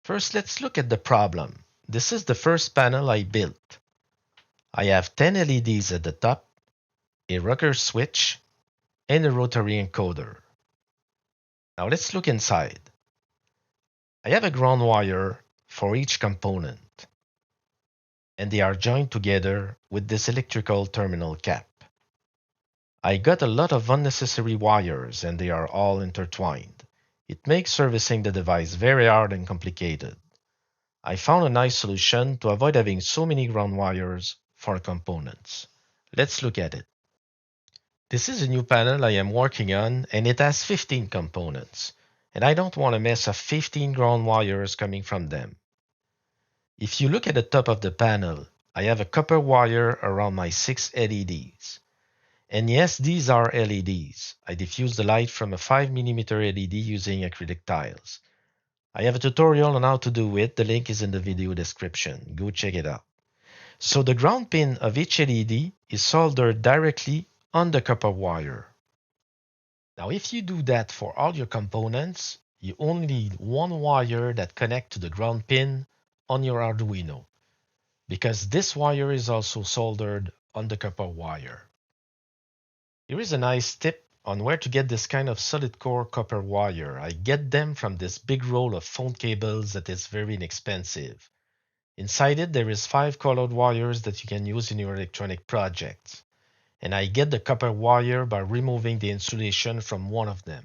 First, let's look at the problem. This is the first panel I built. I have 10 LEDs at the top, a rocker switch, and a rotary encoder. Now let's look inside. I have a ground wire for each component, and they are joined together with this electrical terminal cap. I got a lot of unnecessary wires and they are all intertwined. It makes servicing the device very hard and complicated. I found a nice solution to avoid having so many ground wires for components. Let's look at it. This is a new panel I am working on and it has 15 components. And I don't want a mess of 15 ground wires coming from them. If you look at the top of the panel, I have a copper wire around my 6 LEDs. And yes, these are LEDs. I diffuse the light from a 5mm LED using acrylic tiles. I have a tutorial on how to do it. The link is in the video description. Go check it out. So the ground pin of each LED is soldered directly on the copper wire. Now if you do that for all your components, you only need one wire that connects to the ground pin on your Arduino, because this wire is also soldered on the copper wire. Here is a nice tip on where to get this kind of solid core copper wire. I get them from this big roll of phone cables that is very inexpensive. Inside it there is 5 colored wires that you can use in your electronic projects. And I get the copper wire by removing the insulation from one of them.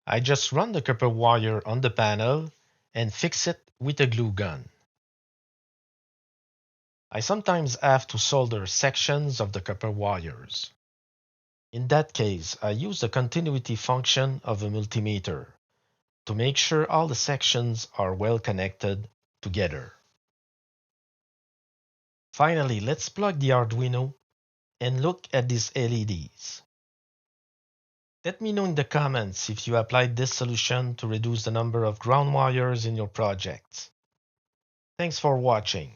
I just run the copper wire on the panel and fix it with a glue gun. I sometimes have to solder sections of the copper wires. In that case, I use the continuity function of a multimeter to make sure all the sections are well connected together. Finally, let's plug the Arduino and look at these LEDs. Let me know in the comments if you applied this solution to reduce the number of ground wires in your projects. Thanks for watching.